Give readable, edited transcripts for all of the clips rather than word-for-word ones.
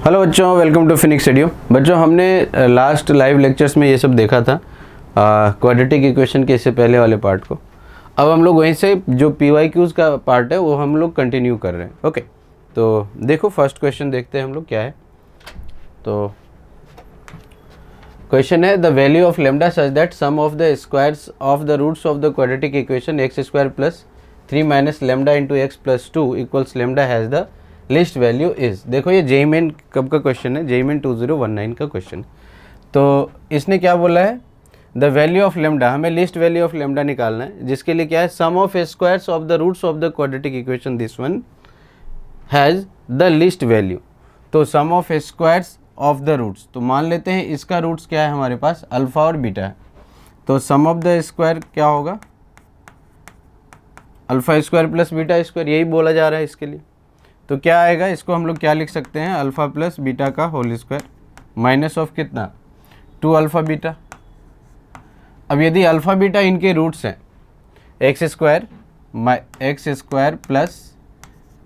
Hello बच्चों, welcome to Phoenix studio. बच्चों, हमने लास्ट लाइव लेक्चर्स में ये सब देखा था, क्वाड्रेटिक इक्वेशन के इससे पहले वाले पार्ट को। अब हम लोग वहीं से जो PYQs का पार्ट है वो हम लोग कंटिन्यू कर रहे हैं। ओके, तो देखो फर्स्ट क्वेश्चन देखते हैं हम लोग क्या है। तो क्वेश्चन है, the value of lambda such that sum of the squares of the roots of the quadratic equation x square plus 3 minus lambda into x plus 2 equals lambda has the least value is. देखो ये JEE main कब का question है, JEE main 2019 का question. तो इसने क्या बोला है, द वैल्यू ऑफ लेमडा, हमें लिस्ट वैल्यू ऑफ लेमडा निकालना है, जिसके लिए क्या है, sum of squares of the roots of the quadratic equation this one has the least value. तो sum of squares of the roots, तो मान लेते हैं इसका रूट्स क्या है हमारे पास, अल्फा और बीटा है। तो सम ऑफ द स्क्वायर क्या होगा, alpha square plus beta square, यही बोला जा रहा है इसके लिए। तो क्या आएगा, इसको हम लोग क्या लिख सकते हैं, अल्फ़ा प्लस बीटा का होल स्क्वायर माइनस ऑफ कितना, 2 अल्फ़ा बीटा। अब यदि अल्फ़ा बीटा इनके रूट्स हैं, x square plus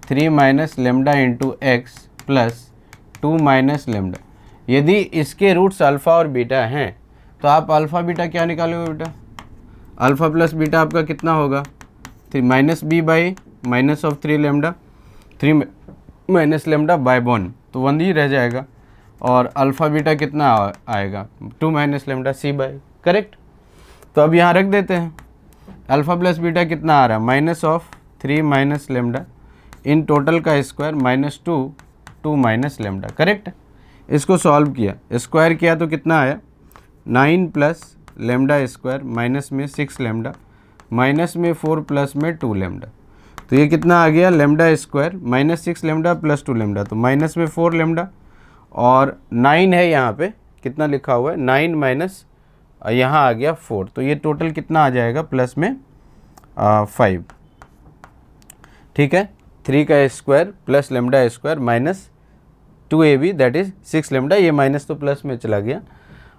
3 minus lambda into x plus 2 minus lambda, यदि इसके रूट्स अल्फ़ा और बीटा हैं तो आप अल्फ़ा बीटा क्या निकालोगे बेटा, अल्फ़ा प्लस बीटा आपका कितना होगा, 3 minus b by minus of 3 lambda, 3 minus lambda by 1, तो 1 ही रह जाएगा। और अल्फ़ा बीटा कितना आएगा, 2 minus lambda c by, correct. तो अब यहाँ रख देते हैं, अल्फ़ा प्लस बीटा कितना आ रहा है, minus of 3 minus lambda in total का square minus 2 minus lambda, correct. इसको सॉल्व किया, स्क्वायर किया तो कितना आया, 9 प्लस लेमडा स्क्वायर माइनस में 6 लेमडा माइनस में 4 प्लस में 2 लेमडा। तो ये कितना आ गया, lambda square minus 6 lambda plus 2 lambda, तो माइनस में 4 लेमडा और 9 है यहाँ पे, कितना लिखा हुआ है 9 माइनस यहाँ आ गया 4, तो ये टोटल कितना आ जाएगा, प्लस में 5, ठीक है। 3 का square plus lambda square minus 2ab that is 6 lambda, ये माइनस तो प्लस में चला गया,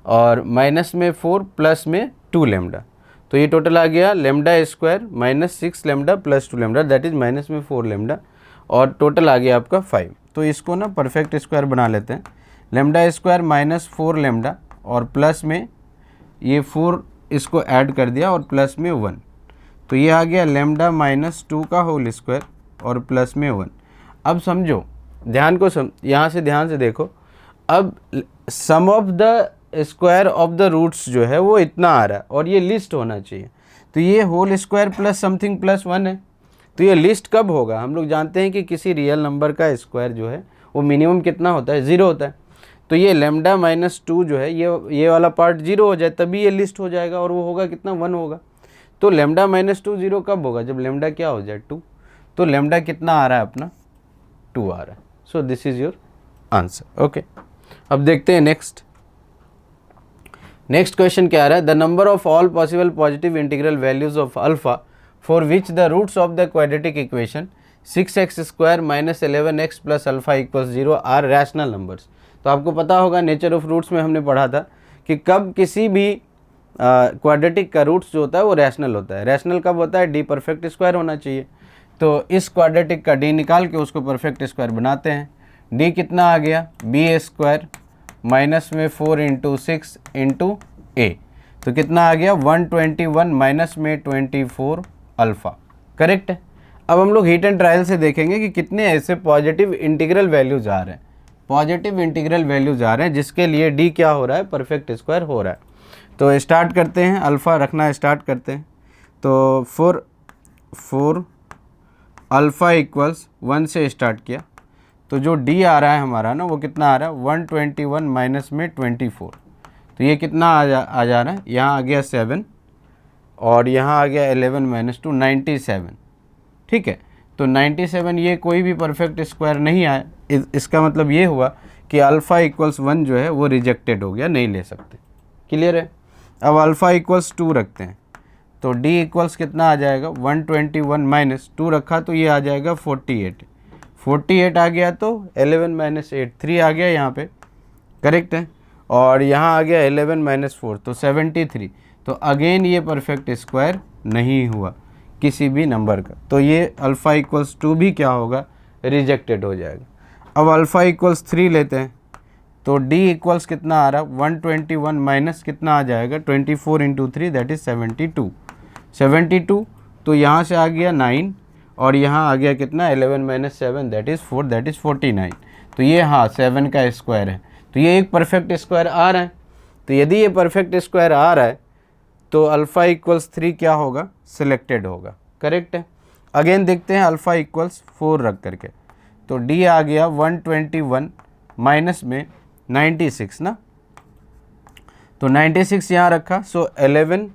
और माइनस में 4 प्लस में 2 लेमडा, तो ये टोटल आ गया lambda square minus 6 lambda plus 2 lambda that is minus में 4 लेमडा, और टोटल आ गया आपका 5। तो इसको ना परफेक्ट स्क्वायर बना लेते हैं, लेमडा स्क्वायर माइनस 4 लेमडा और प्लस में ये 4 इसको ऐड कर दिया और प्लस में 1, तो ये आ गया लेमडा माइनस 2 का होल स्क्वायर और प्लस में 1। अब समझो, ध्यान को यहाँ से ध्यान से देखो, अब sum of the square of the roots जो है वो इतना आ रहा है और ये लिस्ट होना चाहिए, तो ये whole square plus something plus 1 है, तो ये लिस्ट कब होगा, हम लोग जानते हैं कि किसी रियल नंबर का स्क्वायर जो है वो मिनिमम कितना होता है, 0 होता है। तो ये लेमडा माइनस 2 जो है ये वाला पार्ट 0 हो जाए तभी ये लिस्ट हो जाएगा, और वो होगा कितना, 1 होगा। तो लेमडा माइनस 2 0 कब होगा, जब लेमडा क्या हो जाए, 2। तो लेमडा कितना आ रहा है अपना, 2 आ रहा है। So this is your answer. Okay, अब देखते हैं नेक्स्ट क्वेश्चन क्या आ रहा है, the number of all possible positive integral values of alpha for which the roots of the quadratic equation 6x square minus 11x plus alpha equals 0 are rational numbers. तो आपको पता होगा नेचर ऑफ रूट्स में हमने पढ़ा था कि कब किसी भी क्वाड्रेटिक का रूट्स जो होता है वो रैशनल होता है। रैशनल कब होता है, डी परफेक्ट स्क्वायर होना चाहिए। तो इस क्वाड्रेटिक का डी निकाल के उसको परफेक्ट स्क्वायर बनाते हैं। डी कितना आ गया, बी स्क्वायर माइनस में 4 इंटू 6 इंटू ए, तो कितना आ गया 121 माइनस में 24 अल्फ़ा, करेक्ट है। अब हम लोग हीट एंड ट्रायल से देखेंगे कि कितने ऐसे पॉजिटिव इंटीग्रल वैल्यूज आ रहे हैं, पॉजिटिव इंटीग्रल वैल्यूज आ रहे हैं जिसके लिए डी क्या हो रहा है, परफेक्ट स्क्वायर हो रहा है। तो स्टार्ट करते हैं, अल्फ़ा रखना स्टार्ट करते हैं। तो 4 अल्फ़ा इक्वल्स 1 से स्टार्ट किया, तो जो डी आ रहा है हमारा ना वो कितना आ रहा है, 121 माइनस में 24, तो ये कितना आ जा रहा है, यहाँ आ गया 7 और यहाँ आ गया 11 माइनस 2 97, ठीक है। तो 97 ये कोई भी परफेक्ट स्क्वायर नहीं आया, इसका मतलब ये हुआ कि अल्फ़ा इक्वल्स 1 जो है वो रिजेक्टेड हो गया, नहीं ले सकते, क्लियर है। अब अल्फ़ा इक्वल्स 2 रखते हैं, तो डी इक्वल्स कितना आ जाएगा, 121 माइनस 2 रखा तो ये आ जाएगा 48 आ गया, तो 11 माइनस 8 3 आ गया यहाँ पे, करेक्ट है। और यहाँ आ गया 11 माइनस 4 तो 73, तो अगेन ये परफेक्ट स्क्वायर नहीं हुआ किसी भी नंबर का, तो ये अल्फ़ा इक्वल्स 2 भी क्या होगा, रिजेक्टेड हो जाएगा। अब अल्फ़ा इक्वल्स 3 लेते हैं तो d इक्वल्स कितना आ रहा है 121 माइनस कितना आ जाएगा 24 इंटू 3 दैट इज़ 72 तो यहाँ से आ गया 9 और यहाँ आ गया कितना 11 minus 7 that is 4 that is 49। तो ये हाँ 7 का स्क्वायर है, तो ये एक परफेक्ट स्क्वायर आ रहा है। तो यदि ये परफेक्ट स्क्वायर आ रहा है तो अल्फ़ा इक्वल्स 3 क्या होगा सिलेक्टेड होगा, करेक्ट है। अगेन देखते हैं अल्फ़ा इक्वल्स 4 रख करके, तो d आ गया 121 माइनस में 96 ना, तो 96 यहाँ रखा, सो 11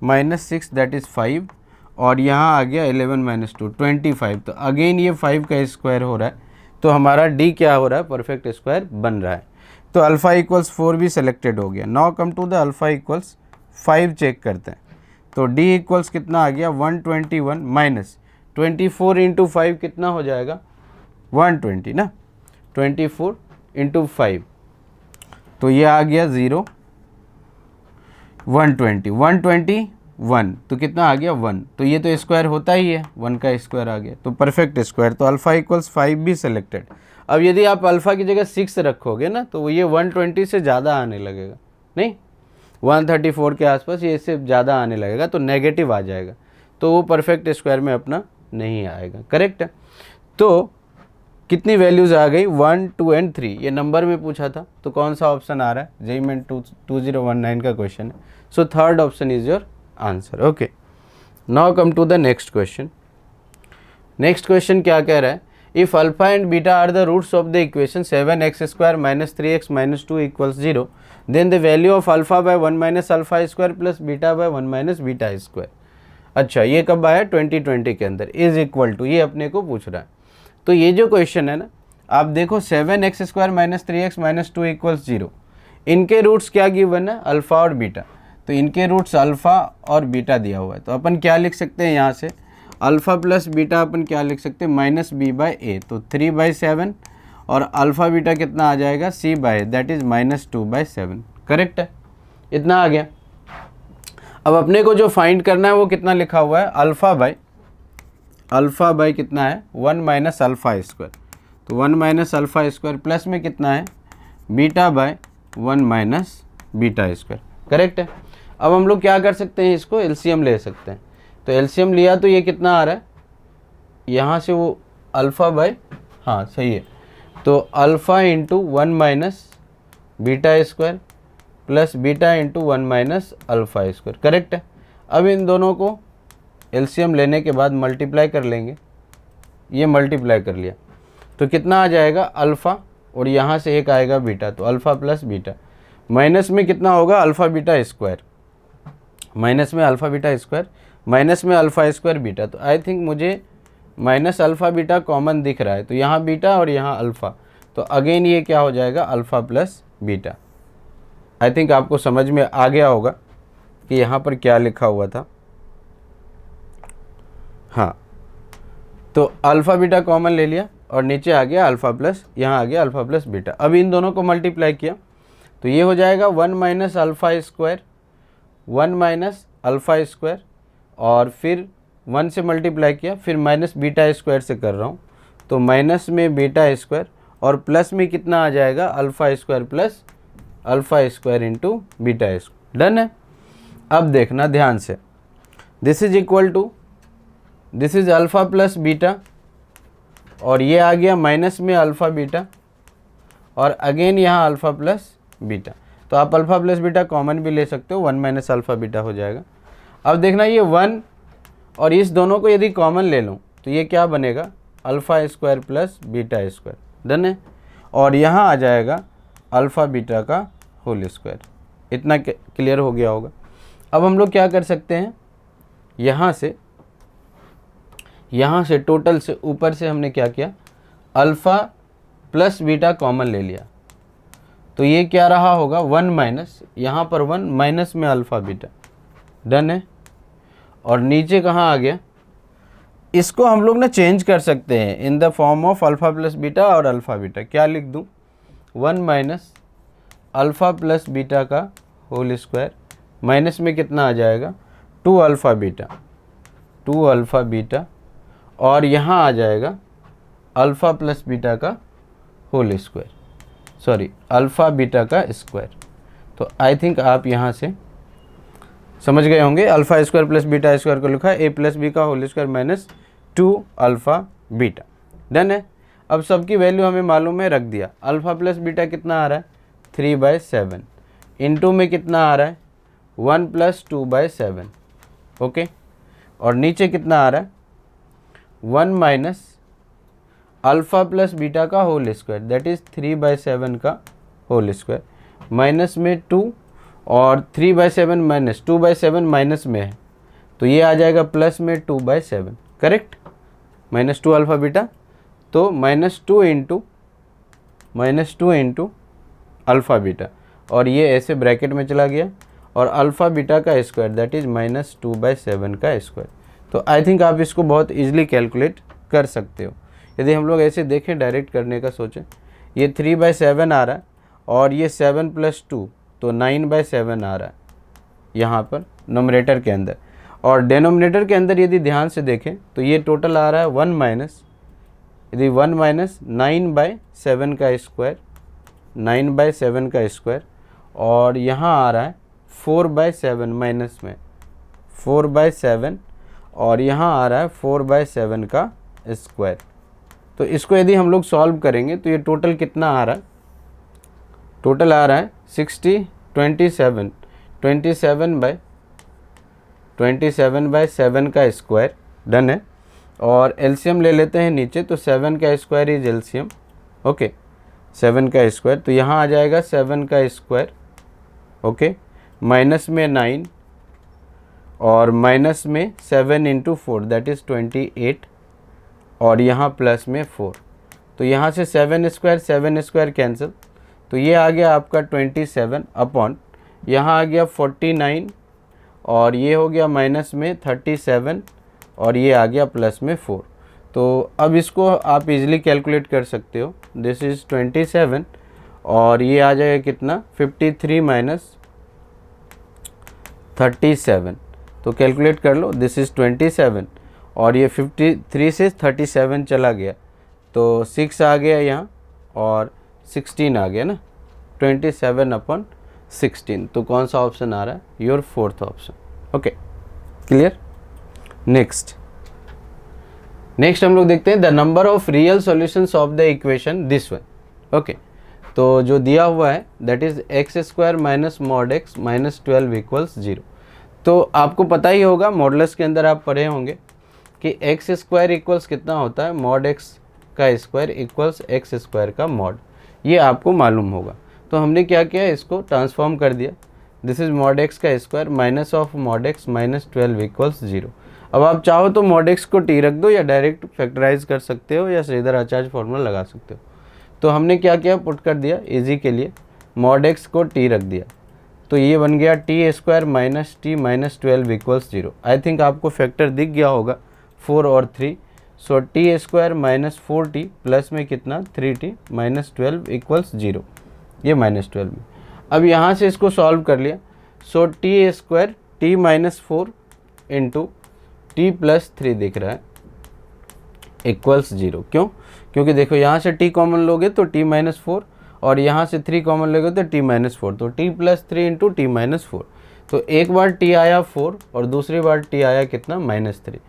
माइनस 6 दैट इज़ 5 और यहाँ आ गया 11 माइनस 2 25। तो अगेन ये 5 का स्क्वायर हो रहा है, तो हमारा d क्या हो रहा है परफेक्ट स्क्वायर बन रहा है। तो अल्फ़ा इक्वल्स 4 भी सेलेक्टेड हो गया। Now come to the alpha equals 5 check करते हैं, तो d इक्वल्स कितना आ गया 121 माइनस 24 इंटू 5 कितना हो जाएगा 120 ना, 24 इंटू 5 तो ये आ गया 0 121 तो कितना आ गया 1, तो ये तो स्क्वायर होता ही है, 1 का स्क्वायर आ गया, तो परफेक्ट स्क्वायर। तो अल्फ़ा इक्वल्स 5 भी सेलेक्टेड। अब यदि आप अल्फ़ा की जगह 6 रखोगे ना तो ये 120 से ज़्यादा आने लगेगा, नहीं 134 के आसपास ये इससे ज़्यादा आने लगेगा, तो नेगेटिव आ जाएगा, तो वो परफेक्ट स्क्वायर में अपना नहीं आएगा, करेक्ट है। तो कितनी वैल्यूज़ आ गई 1 2 एंड 3, ये नंबर में पूछा था, तो कौन सा ऑप्शन आ रहा है जेईई मेन 2019 का क्वेश्चन है, so third option is your answer. Okay, now come to the next question. Next question क्या कह रहा है, if alpha and beta are the roots of the equation 7x square minus 3x minus 2 equals 0 then the value of alpha by 1 minus alpha square plus beta by 1 minus beta square. अच्छा, ये कब आया 2020 के अंदर, is equal to, ये अपने को पूछ रहा है। तो ये जो क्वेश्चन है ना, आप देखो 7x square minus 3x minus 2 equals 0, इनके रूट्स क्या गिवन है अल्फ़ा और बीटा, तो इनके रूट्स अल्फ़ा और बीटा दिया हुआ है, तो अपन क्या लिख सकते हैं यहाँ से अल्फ़ा प्लस बीटा अपन क्या लिख सकते हैं माइनस बी बाई ए, तो 3/7 और अल्फ़ा बीटा कितना आ जाएगा c by that is minus 2/7, correct है, इतना आ गया। अब अपने को जो फाइंड करना है वो कितना लिखा हुआ है अल्फ़ा बाय कितना है 1 माइनस अल्फ़ा स्क्वायर, तो 1 माइनस अल्फ़ा स्क्वायर प्लस में कितना है beta by 1 minus beta square, correct है। अब हम लोग क्या कर सकते हैं, इसको एलसीएम ले सकते हैं, तो एलसीएम लिया तो ये कितना आ रहा है यहाँ से वो अल्फ़ा बाय, हाँ सही है, तो alpha into 1 minus beta square plus beta into 1 minus alpha square, correct है। अब इन दोनों को एलसीएम लेने के बाद मल्टीप्लाई कर लेंगे, ये मल्टीप्लाई कर लिया तो कितना आ जाएगा अल्फ़ा और यहाँ से एक आएगा बीटा, तो अल्फ़ा प्लस बीटा माइनस में कितना होगा अल्फ़ा बीटा स्क्वायर, माइनस में अल्फ़ा बीटा स्क्वायर माइनस में अल्फ़ा स्क्वायर बीटा, तो आई थिंक मुझे माइनस अल्फ़ा बीटा कॉमन दिख रहा है, तो यहाँ बीटा और यहाँ अल्फ़ा, तो अगेन ये क्या हो जाएगा alpha plus beta. I think आपको समझ में आ गया होगा कि यहाँ पर क्या लिखा हुआ था, हाँ, तो अल्फ़ा बीटा कॉमन ले लिया और नीचे आ गया अल्फ़ा प्लस, यहाँ आ गया अल्फ़ा प्लस बीटा। अब इन दोनों को मल्टीप्लाई किया तो ये हो जाएगा 1 minus alpha square 1 minus alpha square और फिर 1 से मल्टीप्लाई किया, फिर माइनस बीटा स्क्वायर से कर रहा हूँ, तो माइनस में बीटा स्क्वायर और प्लस में कितना आ जाएगा alpha square plus alpha square into beta square, done है। अब देखना ध्यान से, this is equal to this is alpha plus beta और ये आ गया माइनस में अल्फ़ा बीटा और अगेन यहाँ अल्फ़ा प्लस बीटा, तो आप अल्फ़ा प्लस बीटा कॉमन भी ले सकते हो, 1 माइनस अल्फ़ा बीटा हो जाएगा। अब देखना ये 1 और इस दोनों को यदि कॉमन ले लूँ तो ये क्या बनेगा alpha square plus beta square, done है, और यहाँ आ जाएगा अल्फ़ा बीटा का होल स्क्वायर। इतना क्लियर हो गया होगा। अब हम लोग क्या कर सकते हैं, यहाँ से टोटल से ऊपर से हमने क्या किया अल्फ़ा प्लस बीटा कॉमन ले लिया, तो ये क्या रहा होगा 1 माइनस, यहाँ पर 1 माइनस में अल्फ़ा बीटा, डन है, और नीचे कहाँ आ गया, इसको हम लोग ना चेंज कर सकते हैं in the form of alpha plus beta और अल्फ़ा बीटा। क्या लिख दूँ 1 माइनस अल्फ़ा प्लस बीटा का होल स्क्वायर माइनस में कितना आ जाएगा 2 अल्फ़ा बीटा और यहाँ आ जाएगा अल्फ़ा प्लस बीटा का whole square, sorry alpha beta का स्क्वायर। तो आई थिंक आप यहाँ से समझ गए होंगे। Alpha square plus beta square को लिखा है ए प्लस बी का whole square minus 2 alpha beta. Done है। अब सबकी वैल्यू हमें मालूम है, रख दिया। अल्फ़ा प्लस बीटा कितना आ रहा है 3/7, इनटू में कितना आ रहा है 1 + 2/7, ओके। और नीचे कितना आ रहा है 1 माइनस अल्फ़ा प्लस बीटा का होल स्क्वायर, दैट इज़ 3/7 का होल स्क्वायर, माइनस में 2 और 3/7 माइनस 2/7 माइनस में है, तो ये आ जाएगा प्लस में 2/7, करेक्ट। -2 अल्फ़ा बीटा, तो -2 इंटू अल्फ़ा बीटा, और ये ऐसे ब्रैकेट में चला गया, और अल्फ़ा बीटा का स्क्वायर दैट इज़ -2/7 का स्क्वायर। तो आई थिंक आप इसको बहुत ईजिली कैलकुलेट कर सकते हो। यदि हम लोग ऐसे देखें, डायरेक्ट करने का सोचें, ये 3/7 आ रहा है और ये 7 + 2 तो 9/7 आ रहा है यहाँ पर नोमिनेटर के अंदर, और डेनोमिनेटर के अंदर यदि ध्यान से देखें तो ये टोटल आ रहा है 1 माइनस 9/7 का स्क्वायर, 9/7 का स्क्वायर, और यहाँ आ रहा है 4/7 माइनस में 4/7, और यहाँ आ रहा है 4/7 का स्क्वायर। तो इसको यदि हम लोग सॉल्व करेंगे तो ये टोटल कितना आ रहा है, टोटल आ रहा है 27/7 का स्क्वायर। डन है। और एलसीएम ले लेते हैं नीचे, तो 7 का स्क्वायर इज एलसीएम, ओके, 7 का स्क्वायर, तो यहाँ आ जाएगा 7 का स्क्वायर, ओके, माइनस में 9 और माइनस में 7 × 4 दैट इज़ 28, और यहाँ प्लस में 4, तो यहाँ से 7 स्क्वायर कैंसिल, तो ये आ गया आपका 27 अपॉन, यहाँ आ गया 49, और ये हो गया माइनस में 37, और ये आ गया प्लस में 4। तो अब इसको आप इजीली कैलकुलेट कर सकते हो, दिस इज़ 27, और ये आ जाएगा कितना 53 माइनस 37, तो कैलकुलेट कर लो, दिस इज़ 27, और ये 53 से 37 चला गया तो 6 आ गया यहाँ, और 16 आ गया ना, 27/16, तो कौन सा ऑप्शन आ रहा है, your fourth option, okay, clear. Next हम लोग देखते हैं the number of real solutions of the equation this one, okay. तो जो दिया हुआ है that is x² minus mod x minus 12 equals 0। तो आपको पता ही होगा, मॉडुलस के अंदर आप पढ़े होंगे कि x² इक्वल्स कितना होता है, मॉड x का स्क्वायर इक्वल्स x² का मॉड, ये आपको मालूम होगा। तो हमने क्या किया, इसको ट्रांसफॉर्म कर दिया, दिस इज मॉड x का square minus of mod x minus 12 equals 0। अब आप चाहो तो मॉड x को t रख दो, या डायरेक्ट फैक्टराइज कर सकते हो, या श्रीधर-आचार्य फॉर्मूला लगा सकते हो। तो हमने क्या किया, पुट कर दिया इजी के लिए, मॉड x को t रख दिया, तो ये बन गया t² minus t minus 12 equals 0। I think आपको फैक्टर दिख गया होगा 4 और 3, सो t² माइनस 4t प्लस में कितना 3t माइनस 12 इक्वल्स 0, ये माइनस 12 में। अब यहाँ से इसको सॉल्व कर लिया, सो t² t minus 4 into t plus 3 दिख रहा है इक्वल्स 0। क्यों? क्योंकि देखो यहाँ से t कॉमन लोगे तो t माइनस 4, और यहाँ से 3 कॉमन लोगे तो t माइनस 4, तो t plus 3 into t minus 4। तो एक बार t आया 4 और दूसरी बार t आया कितना -3।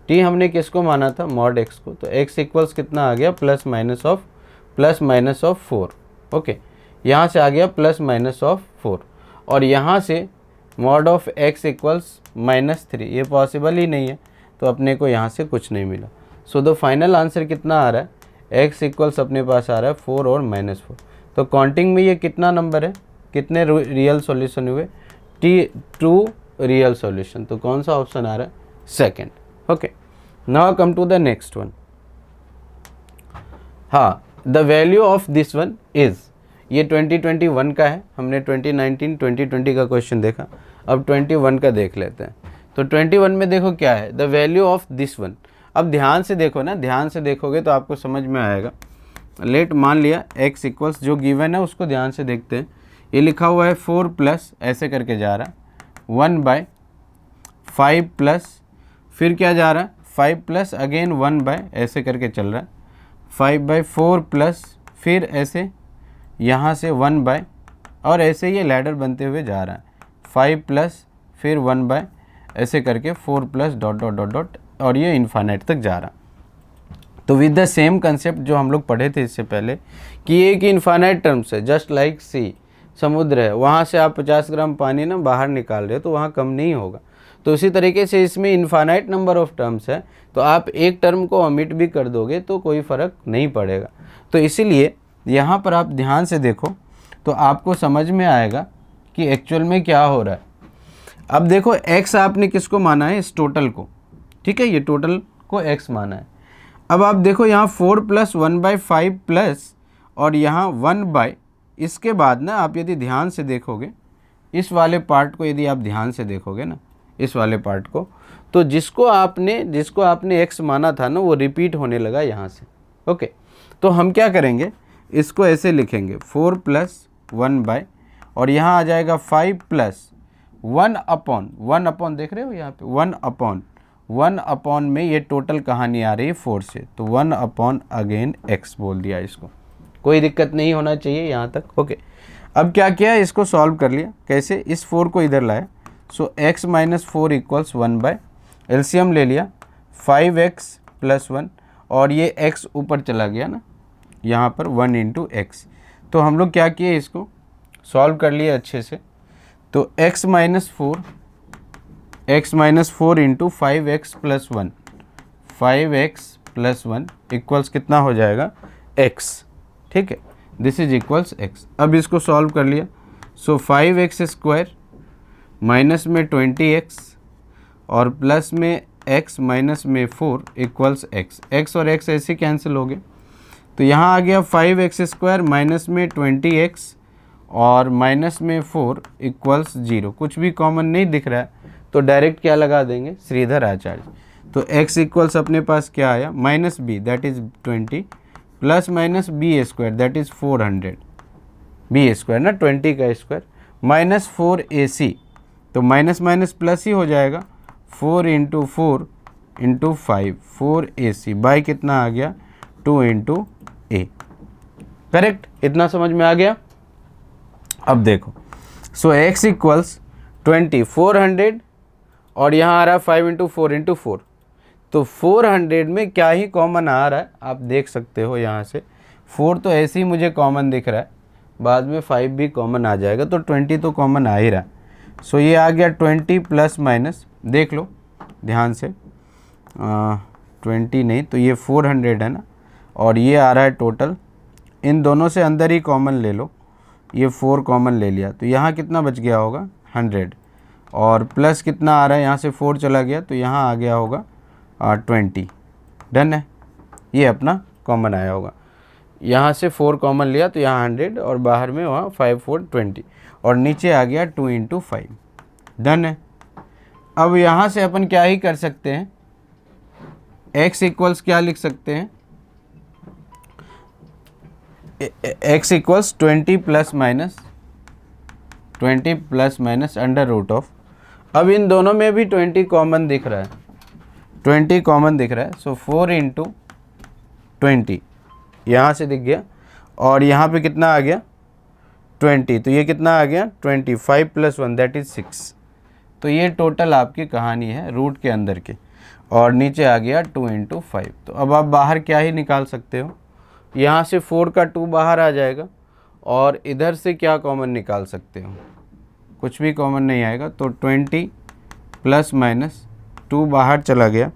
t हमने किसको माना था, मॉड x को, तो x इक्वल्स कितना आ गया प्लस माइनस ऑफ 4, ओके। यहाँ से आ गया प्लस माइनस ऑफ 4, और यहाँ से मॉड ऑफ x इक्वल्स -3, ये पॉसिबल ही नहीं है, तो अपने को यहाँ से कुछ नहीं मिला। सो द फाइनल आंसर कितना आ रहा है, x इक्वल्स अपने पास आ रहा है 4 और -4। तो काउंटिंग में ये कितना नंबर है, कितने रियल सॉल्यूशन हुए, 2 रियल सॉल्यूशन। तो कौन सा ऑप्शन आ रहा है, second, okay. Now come to the next one. हाँ, the value of this one is, ये 2021 का है, हमने 2019-2020 का क्वेश्चन देखा, अब 21 का देख लेते हैं। तो 21 में देखो क्या है, the value of this one. अब ध्यान से देखो ना, ध्यान से देखोगे तो आपको समझ में आएगा। लेट मान लिया x इक्वल्स जो गिवन है उसको ध्यान से देखते हैं, ये लिखा हुआ है 4 प्लस ऐसे करके जा रहा है 1/5 प्लस, फिर क्या जा रहा है 5 प्लस अगेन 1 बाय ऐसे करके चल रहा है 5/4 प्लस फिर ऐसे यहाँ से 1 बाय, और ऐसे ये लैडर बनते हुए जा रहा है, 5 प्लस फिर 1 बाय, ऐसे करके 4 plus dot dot dot dot, और ये इन्फाइनाइट तक जा रहा। तो विद द सेम कंसेप्ट जो हम लोग पढ़े थे इससे पहले कि एक इन्फाइनाइट टर्म्स है, जस्ट लाइक सी, समुद्र है, वहाँ से आप 50 ग्राम पानी ना बाहर निकाल रहे हो तो वहाँ कम नहीं होगा। तो इसी तरीके से इसमें इन्फाइनाइट नंबर ऑफ टर्म्स है, तो आप एक टर्म को ओमिट भी कर दोगे तो कोई फ़र्क नहीं पड़ेगा। तो इसीलिए यहाँ पर आप ध्यान से देखो तो आपको समझ में आएगा कि एक्चुअल में क्या हो रहा है। अब देखो x आपने किसको माना है, इस टोटल को, ठीक है, ये टोटल को x माना है। अब आप देखो यहाँ 4 प्लस 1/5 प्लस और यहाँ 1 बाय, इसके बाद ना आप यदि ध्यान से देखोगे इस वाले पार्ट को, यदि आप ध्यान से देखोगे ना इस वाले पार्ट को, तो जिसको आपने x माना था ना वो रिपीट होने लगा यहाँ से। ओके, तो हम क्या करेंगे, इसको ऐसे लिखेंगे 4 प्लस 1 बाय, और यहाँ आ जाएगा 5 प्लस 1 अपॉन देख रहे हो यहाँ पे 1 अपॉन में ये टोटल कहानी आ रही है 4 से, तो 1 अपॉन अगेन x बोल दिया इसको। कोई दिक्कत नहीं होना चाहिए यहाँ तक। ओके, अब क्या किया, इसको सॉल्व कर लिया। कैसे, इस 4 को इधर लाया, so x minus 4 equals 1 by, LCM ले लिया 5x प्लस 1, और ये x ऊपर चला गया ना यहाँ पर 1 इंटू एक्स। तो हम लोग क्या किए, इसको सॉल्व कर लिए अच्छे से। तो x minus 4 into 5x plus 1, 5x plus 1 equals कितना हो जाएगा, x, ठीक है, दिस इज इक्वल्स x। अब इसको सॉल्व कर लिया, सो 5x स्क्वायर माइनस में 20x और प्लस में x माइनस में 4 इक्वल्स x, x और x ऐसे कैंसिल हो गए। तो यहाँ आ गया 5x स्क्वायर माइनस में 20x और माइनस में 4 इक्वल्स 0, कुछ भी कॉमन नहीं दिख रहा है तो डायरेक्ट क्या लगा देंगे, श्रीधर आचार्य। तो x इक्वल्स अपने पास क्या आया, minus b that is 20 plus minus b square that is 400, b square ना 20 का स्क्वायर, माइनस 4ac, तो माइनस माइनस प्लस ही हो जाएगा, 4 इंटू 4 इंटू 5 4ac बाई कितना आ गया 2 इंटू ए। करेक्ट, इतना समझ में आ गया। अब देखो, सो x इक्वल्स 20 400 और यहाँ आ रहा है 5 इंटू 4 इंटू 4, तो 400 में क्या ही कॉमन आ रहा है आप देख सकते हो। यहाँ से 4 तो ऐसे ही मुझे कॉमन दिख रहा है, बाद में 5 भी कॉमन आ जाएगा, तो 20 तो कॉमन आ ही रहा है। सो ये आ गया 20 प्लस माइनस, देख लो ध्यान से, 20 नहीं तो ये 400 है ना, और ये आ रहा है टोटल, इन दोनों से अंदर ही कॉमन ले लो, ये 4 कॉमन ले लिया, तो यहाँ कितना बच गया होगा 100, और प्लस कितना आ रहा है, यहाँ से 4 चला गया तो यहाँ आ गया होगा 20। डन है, ये अपना कॉमन आया होगा। यहाँ से 4 कॉमन लिया तो यहाँ 100 और बाहर में वहाँ 5 4 20, और नीचे आ गया 2 इंटू 5। डन है। अब यहाँ से अपन क्या ही कर सकते हैं, x इक्वल्स क्या लिख सकते हैं, x equals 20 plus minus under root of, अब इन दोनों में भी 20 कॉमन दिख रहा है, 20 कॉमन दिख रहा है, सो 4 इंटू 20 यहाँ से दिख गया, और यहाँ पे कितना आ गया 20, तो ये कितना आ गया 25 प्लस 1 दैट इज़ 6। तो ये टोटल आपकी कहानी है रूट के अंदर के, और नीचे आ गया 2 इंटू 5। तो अब आप बाहर क्या ही निकाल सकते हो, यहाँ से 4 का 2 बाहर आ जाएगा, और इधर से क्या कॉमन निकाल सकते हो, कुछ भी कॉमन नहीं आएगा, तो 20 प्लस माइनस 2 बाहर चला गया,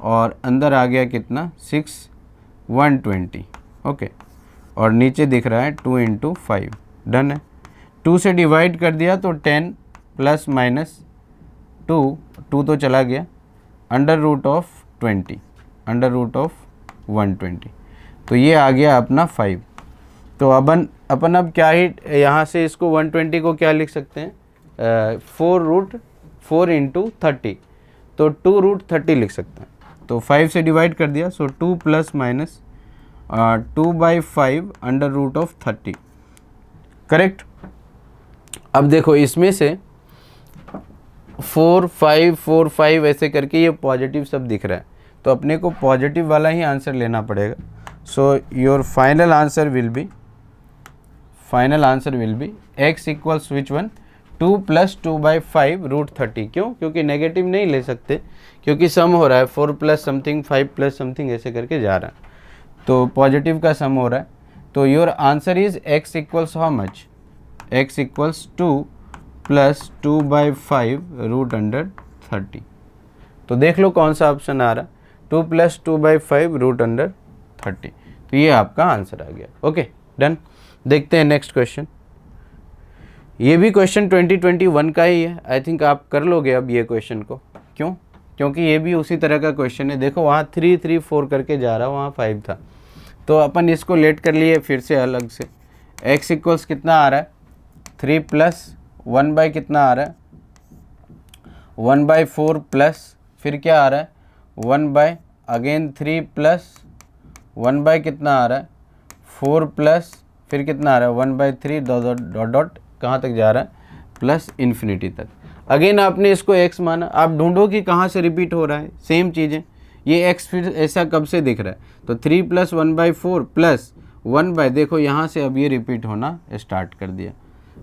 और अंदर आ गया कितना 6 120। ओके, और नीचे दिख रहा है 2 इंटू 5। डन है, 2 से डिवाइड कर दिया तो 10 प्लस माइनस 2 तो चला गया, under root of 20, under root of 120, तो ये आ गया अपना 5। तो अपन अब क्या ही यहाँ से इसको 120 को क्या लिख सकते हैं, 4 इंटू 30, तो 2 रूट 30 लिख सकते हैं। तो 5 से डिवाइड कर दिया, so 2 plus minus 2/5 under root of 30। Correct. अब देखो इसमें से 4 5 4 5 ऐसे करके ये पॉजिटिव सब दिख रहा है, तो अपने को पॉजिटिव वाला ही आंसर लेना पड़ेगा। So your final answer will be x equals which one, 2 plus 2 by 5 root 30। क्यों? क्योंकि नेगेटिव नहीं ले सकते, क्योंकि सम हो रहा है 4 प्लस समथिंग 5 प्लस समथिंग ऐसे करके जा रहा है, तो पॉजिटिव का सम हो रहा है। तो your answer is x equals how much, x equals 2 plus 2 by 5 root under 30। तो देख लो कौन सा ऑप्शन आ रहा है, 2 प्लस 2 बाई 5 रूट अंडर 30। तो ये आपका आंसर आ गया। Okay done. देखते हैं नेक्स्ट क्वेश्चन। ये भी क्वेश्चन 2021 का ही है। आई थिंक आप कर लोगे अब ये क्वेश्चन को। क्यों? क्योंकि ये भी उसी तरह का क्वेश्चन है। देखो वहाँ 3 3 4 करके जा रहा, वहाँ 5 था, तो अपन इसको लेट कर लिए फिर से अलग से। x इक्वल्स कितना आ रहा है, 3 प्लस 1 बाई कितना आ रहा है, 1 बाई 4 प्लस फिर क्या आ रहा है 1 बाई अगेन 3 प्लस 1 बाई कितना आ रहा है 4 प्लस फिर कितना आ रहा है 1 बाई 3 डॉट डॉट डॉट कहाँ तक जा रहा है प्लस इन्फिनिटी तक। अगेन आपने इसको x माना, आप ढूंढो कि कहाँ से रिपीट हो रहा है। सेम चीज़ें, ये x फिर ऐसा कब से दिख रहा है, तो 3 प्लस 1 बाई 4 प्लस 1 बाई, देखो यहाँ से अब ये रिपीट होना स्टार्ट कर दिया।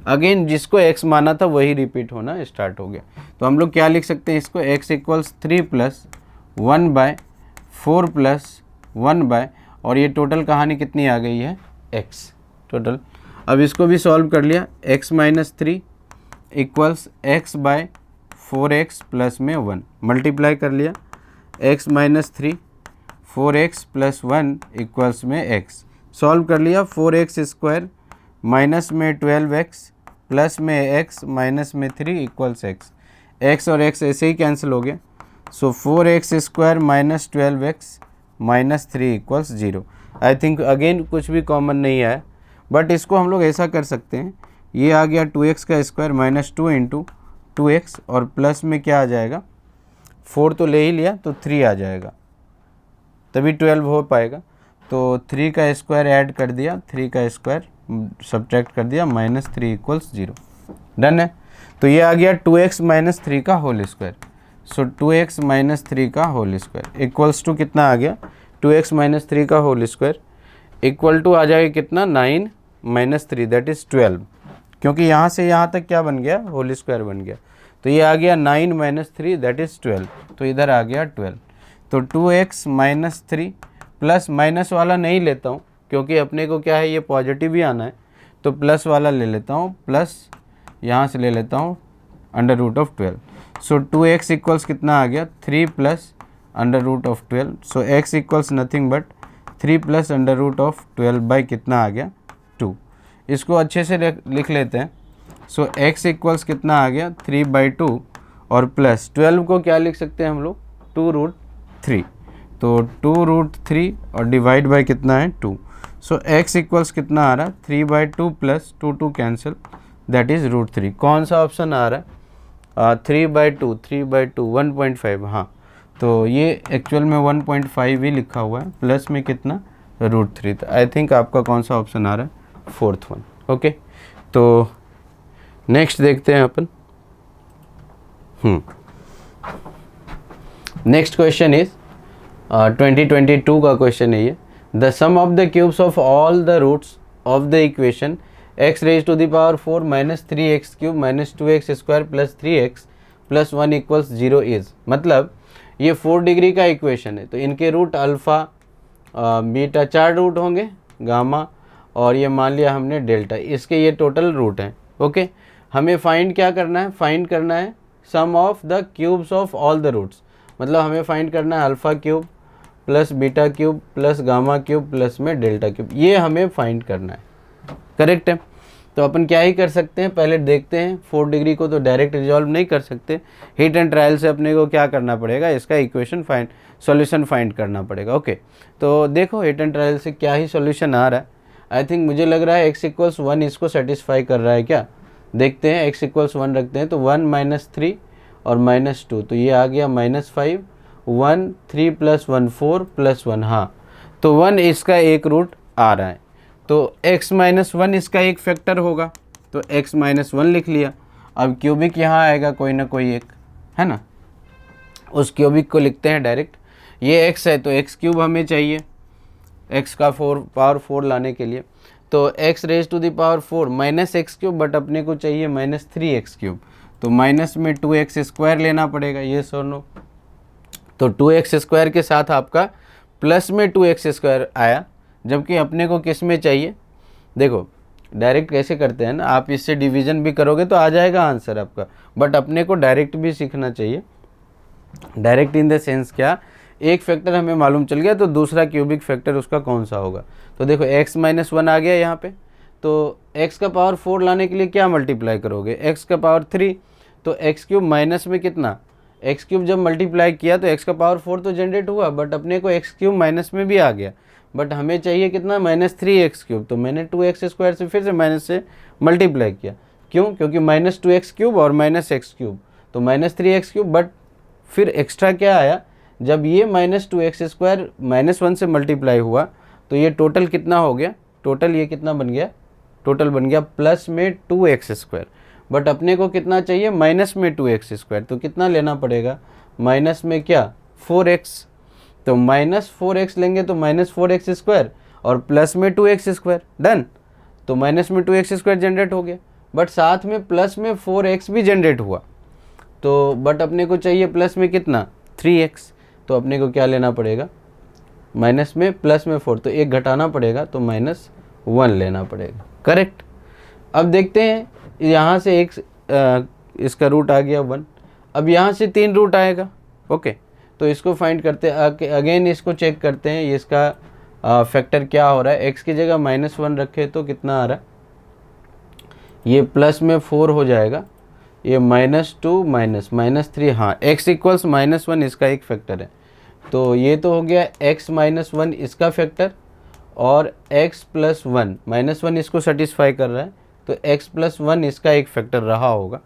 अगेन जिसको x माना था वही रिपीट होना स्टार्ट हो गया। तो हम लोग क्या लिख सकते हैं इसको, x equals 3 plus 1 by 4 plus 1 by, और ये टोटल कहानी कितनी आ गई है x टोटल। अब इसको भी सॉल्व कर लिया, x minus 3 equals x by 4x plus में 1 मल्टीप्लाई कर लिया, x minus 3 4x plus 1 equals में x सॉल्व कर लिया, 4x स्क्वायर माइनस में 12x प्लस में x माइनस में 3 इक्वल्स x और x ऐसे ही कैंसिल हो गया। सो 4x square minus 12x minus 3 equals 0। I think again कुछ भी कॉमन नहीं आया, बट इसको हम लोग ऐसा कर सकते हैं, ये आ गया 2x का स्क्वायर माइनस 2 इंटू 2x और प्लस में क्या आ जाएगा 4 तो ले ही लिया तो 3 आ जाएगा, तभी 12 हो पाएगा। तो 3 का स्क्वायर ऐड कर दिया, 3 का स्क्वायर सब्ट्रैक्ट कर दिया, माइनस 3 इक्वल्स 0। डन है। तो ये आ गया 2x माइनस 3 का होल स्क्वायर। सो 2x माइनस 3 का होल स्क्वायर इक्वल्स टू कितना आ गया, 2x माइनस 3 का होल स्क्वायर इक्वल टू आ जाएगा कितना 9 माइनस 3 दैट इज़ 12, क्योंकि यहाँ से यहाँ तक क्या बन गया होल स्क्वायर बन गया। तो ये आ गया 9 माइनस 3 दैट इज़ 12, तो इधर आ गया 12। तो 2x माइनस 3 प्लस माइनस वाला नहीं लेता हूँ क्योंकि अपने को क्या है ये पॉजिटिव ही आना है, तो प्लस वाला ले लेता हूँ, प्लस यहाँ से ले लेता हूँ under root of 12। So 2x equals कितना आ गया 3 plus under root of 12। So x equals nothing but 3 plus under root of 12 by कितना आ गया 2। इसको अच्छे से लिख लेते हैं। सो x इक्वल्स कितना आ गया 3 बाई 2 और प्लस 12 को क्या लिख सकते हैं हम लोग 2 रूट 3, तो 2 रूट 3 और डिवाइड बाई कितना है 2। सो x इक्वल्स कितना आ रहा है 3 by 2 plus 2 2 cancel that is root 3। कौन सा ऑप्शन आ रहा है 3 बाई 2 1.5। हाँ, तो ये एक्चुअल में 1.5 ही लिखा हुआ है, प्लस में कितना रूट 3। तो आई थिंक आपका कौन सा ऑप्शन आ रहा है 4th वन। ओके, तो नेक्स्ट देखते हैं अपन। नेक्स्ट क्वेश्चन इज 2022 का क्वेश्चन है ये। The sum of the cubes of all the roots of the equation x raise to the power 4 minus 3x cube minus 2x square plus 3x plus 1 equals 0 is, मतलब ये 4 degree का equation है, तो इनके root alpha beta 4 root होंगे, gamma और ये मान लिया हमने डेल्टा, इसके ये टोटल रूट हैं। ओके, हमें फाइंड क्या करना है, फाइंड करना है sum of the cubes of all the roots, मतलब हमें फाइंड करना है alpha cube plus beta cube plus gamma cube plus में डेल्टा क्यूब, ये हमें फाइंड करना है। करेक्ट है। तो अपन क्या ही कर सकते हैं, पहले देखते हैं। 4 डिग्री को तो डायरेक्ट रिजॉल्व नहीं कर सकते, हीट एंड ट्रायल से अपने को क्या करना पड़ेगा, इसका इक्वेशन सॉल्यूशन फाइंड करना पड़ेगा। ओके, तो देखो हीट एंड ट्रायल से क्या ही सॉल्यूशन आ रहा है। आई थिंक मुझे लग रहा है x इक्वल्स 1 इसको सेटिस्फाई कर रहा है क्या, देखते हैं। x इक्वल्स 1 रखते हैं तो 1 माइनस 3 और माइनस 2, तो ये आ गया माइनस 5, 1 3 प्लस 1 4 प्लस 1, हाँ तो 1 इसका एक रूट आ रहा है, तो x माइनस 1 इसका एक फैक्टर होगा, तो x माइनस 1 लिख लिया। अब क्यूबिक यहाँ आएगा कोई ना कोई एक, है ना, उस क्यूबिक को लिखते हैं डायरेक्ट। ये x है तो x क्यूब हमें चाहिए, x का पावर 4 लाने के लिए। तो x raise to the power 4 minus x cube, but अपने को चाहिए माइनस 3x क्यूब, तो माइनस में 2x स्क्वायर लेना पड़ेगा, ये सो नो। तो 2x स्क्वायर के साथ आपका प्लस में 2x स्क्वायर आया, जबकि अपने को किस में चाहिए, देखो डायरेक्ट कैसे करते हैं ना, आप इससे डिवीजन भी करोगे तो आ जाएगा आंसर आपका, बट अपने को डायरेक्ट भी सीखना चाहिए। डायरेक्ट इन द सेंस क्या, एक फैक्टर हमें मालूम चल गया तो दूसरा क्यूबिक फैक्टर उसका कौन सा होगा। तो देखो x माइनस 1 आ गया यहाँ पे, तो x का पावर 4 लाने के लिए क्या मल्टीप्लाई करोगे, x का पावर 3, तो x क्यूब माइनस में कितना, x क्यूब जब मल्टीप्लाई किया तो x का पावर 4 तो जनरेट हुआ, बट अपने को x क्यूब माइनस में भी आ गया, बट हमें चाहिए कितना माइनस 3x क्यूब, तो मैंने 2x स्क्वायर से फिर से माइनस से मल्टीप्लाई किया, क्यों, क्योंकि माइनस 2x क्यूब और माइनस x क्यूब, तो माइनस 3x क्यूब, बट फिर एक्स्ट्रा क्या आया, जब ये माइनस 2x स्क्वायर माइनस 1 से मल्टीप्लाई हुआ तो ये टोटल कितना हो गया, टोटल ये कितना बन गया, टोटल बन गया प्लस में 2x स्क्वायर, बट अपने को कितना चाहिए माइनस में 2x स्क्वायर, तो कितना लेना पड़ेगा, माइनस में क्या 4x, तो माइनस 4x लेंगे तो माइनस 4x स्क्वायर और प्लस में 2x स्क्वायर, डन। तो माइनस में 2x स्क्वायर जनरेट हो गया, बट साथ में प्लस में 4x भी जनरेट हुआ, तो बट अपने को चाहिए प्लस में कितना 3x, तो अपने को क्या लेना पड़ेगा, माइनस में प्लस में 4, तो एक घटाना पड़ेगा, तो माइनस 1 लेना पड़ेगा, करेक्ट। अब देखते हैं यहाँ से एक इसका रूट आ गया 1, अब यहाँ से 3 रूट आएगा, ओके, तो इसको फाइंड करते हैं, अगेन इसको चेक करते हैं ये इसका फैक्टर क्या हो रहा है। x की जगह माइनस 1 रखे तो कितना आ रहा है, ये प्लस में 4 हो जाएगा, ये माइनस 2 माइनस 3, हाँ x इक्वल्स माइनस 1 इसका एक फैक्टर है, तो ये तो हो गया x माइनस 1 इसका फैक्टर, और x प्लस 1 माइनस 1 इसको सेटिस्फाई कर रहा है, तो x प्लस 1 इसका एक फैक्टर रहा होगा।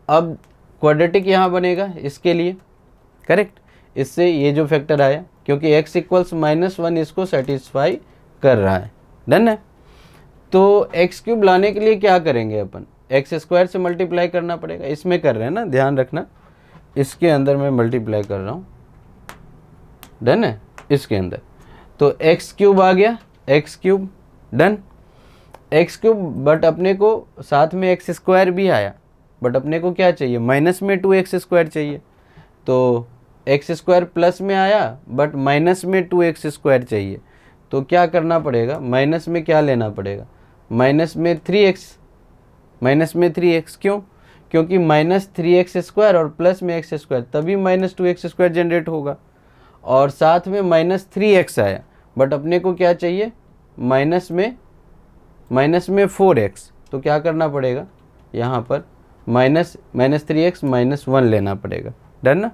अब क्वाड्रेटिक यहाँ बनेगा इसके लिए, करेक्ट, इससे ये जो फैक्टर आया, क्योंकि x इक्वल्स माइनस 1 इसको सेटिस्फाई कर रहा है, डन है। तो x क्यूब लाने के लिए क्या करेंगे अपन, एक्स स्क्वायर से मल्टीप्लाई करना पड़ेगा, इसमें कर रहे हैं ना, ध्यान रखना, इसके अंदर मैं मल्टीप्लाई कर रहा हूँ, डन है, इसके अंदर, तो एक्स क्यूब आ गया, x cube, done, x cube, but अपने को साथ में एक्स स्क्वायर भी आया, बट अपने को क्या चाहिए, माइनस में 2x स्क्वायर चाहिए, तो एक्स स्क्वायर प्लस में आया बट माइनस में 2x स्क्वायर चाहिए, तो क्या करना पड़ेगा, माइनस में क्या लेना पड़ेगा, माइनस में 3x, माइनस में 3x, क्यों, क्योंकि माइनस 3x स्क्वायर और प्लस में x स्क्वायर, तभी माइनस 2x स्क्वायर जनरेट होगा, और साथ में माइनस 3x आया, बट अपने को क्या चाहिए, माइनस में 4x, तो क्या करना पड़ेगा, यहाँ पर माइनस 3x माइनस 1 लेना पड़ेगा, डन ना,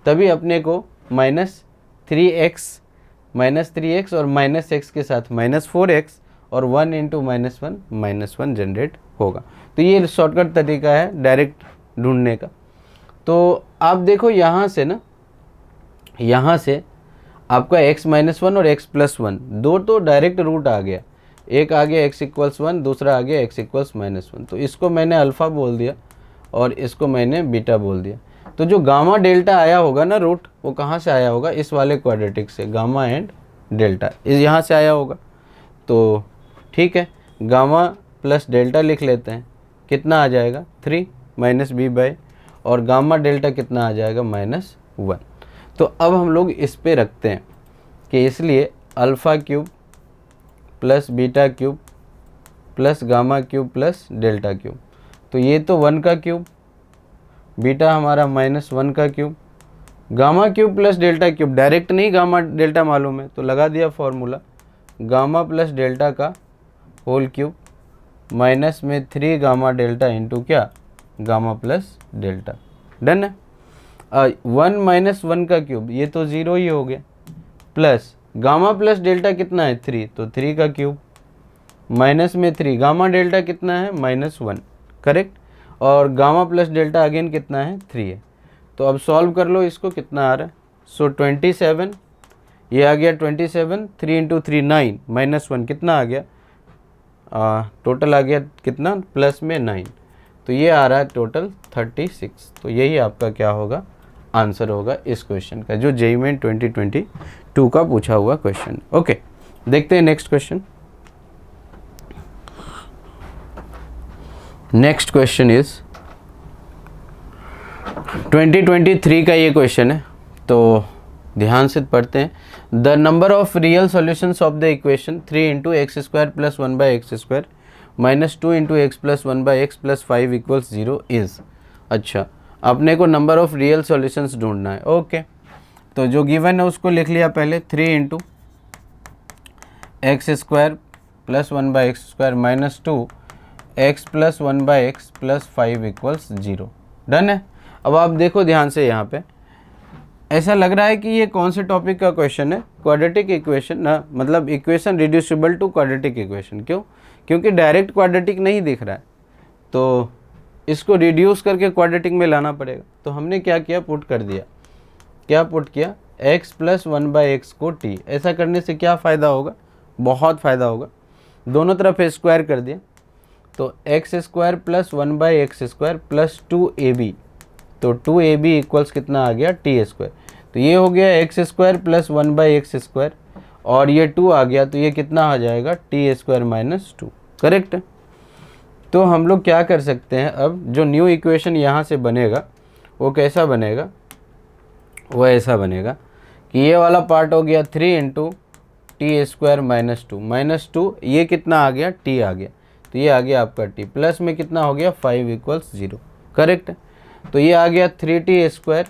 तभी अपने को माइनस 3x और माइनस x के साथ माइनस 4x और 1 इंटू माइनस 1 जनरेट होगा। तो ये शॉर्टकट तरीका है डायरेक्ट ढूंढने का। तो आप देखो यहाँ से ना, यहाँ से आपका x माइनस 1 और x प्लस 1 दो तो डायरेक्ट रूट आ गया, एक आ गया x इक्वल्स 1, दूसरा आ गया x इक्वल्स माइनस 1, तो इसको मैंने अल्फ़ा बोल दिया और इसको मैंने बीटा बोल दिया। तो जो गामा डेल्टा आया होगा ना रूट, वो कहाँ से आया होगा, इस वाले क्वाड्रेटिक से, गामा एंड डेल्टा यहाँ से आया होगा। तो ठीक है, गामा प्लस डेल्टा लिख लेते हैं, कितना आ जाएगा 3 माइनस बी बाय, और गामा डेल्टा कितना आ जाएगा माइनस 1। तो अब हम लोग इस पे रखते हैं कि इसलिए alpha cube plus beta cube plus gamma cube plus delta cube, तो ये तो 1 का क्यूब, बीटा हमारा माइनस 1 का cube, gamma cube plus delta cube, direct नहीं गामा डेल्टा मालूम है तो लगा दिया फॉर्मूला, गामा प्लस डेल्टा का होल क्यूब माइनस में 3 गामा डेल्टा इंटू क्या, गामा प्लस डेल्टा, डन है। 1 माइनस 1 का क्यूब, ये तो 0 ही हो गया, प्लस गामा प्लस डेल्टा कितना है 3, तो 3 का क्यूब माइनस में 3, गामा डेल्टा कितना है माइनस 1, करेक्ट, और गामा प्लस डेल्टा अगेन कितना है 3 है। तो अब सॉल्व कर लो इसको, कितना आ रहा है, सो 27, ये आ गया 27, 3 इंटू 3 9, माइनस 1 कितना आ गया, टोटल आ गया कितना प्लस में 9, तो ये आ रहा है टोटल 36। तो यही आपका क्या होगा, आंसर होगा इस क्वेश्चन का, जो जेईई मेन 2022 का पूछा हुआ क्वेश्चन। ओके, देखते हैं next question. Next question is 2023 का ये क्वेश्चन है, तो ध्यान से पढ़ते हैं। The number of real solutions of the equation 3 into x square plus 1 by x square minus 2 into x plus 1 by x plus 5 equals 0 is. अच्छा, अपने को नंबर ऑफ रियल सॉल्यूशंस ढूंढना है। ओके, तो जो गिवन है उसको लिख लिया पहले, 3 into x square plus 1 by x square minus 2 x plus 1 by x plus 5 equals 0। Done है। अब आप देखो ध्यान से, यहाँ पे ऐसा लग रहा है कि ये कौन से टॉपिक का क्वेश्चन है, क्वाड्रेटिक इक्वेशन ना, मतलब equation reducible to quadratic equation. क्यों? क्योंकि डायरेक्ट क्वाड्रेटिक नहीं दिख रहा है, तो इसको रिड्यूस करके क्वाड्रेटिक में लाना पड़ेगा। तो हमने क्या किया, पुट कर दिया। क्या पुट किया? x प्लस 1 बाई एक्स को t। ऐसा करने से क्या फ़ायदा होगा? बहुत फ़ायदा होगा। दोनों तरफ स्क्वायर कर दिया, तो x square plus 1 by x square plus 2ab, तो 2ab इक्वल्स कितना आ गया? T square. तो ये हो गया x square plus 1 by x square, और ये 2 आ गया, तो ये कितना आ जाएगा? T square minus 2। करेक्ट। तो हम लोग क्या कर सकते हैं, अब जो न्यू इक्वेशन यहाँ से बनेगा वो कैसा बनेगा? वो ऐसा बनेगा कि ये वाला पार्ट हो गया 3 into T square minus two, ये कितना आ गया? टी आ गया, तो ये आ गया आपका टी, प्लस में कितना हो गया? 5 इक्वल्स 0। करेक्ट। तो ये आ गया 3t स्क्वायर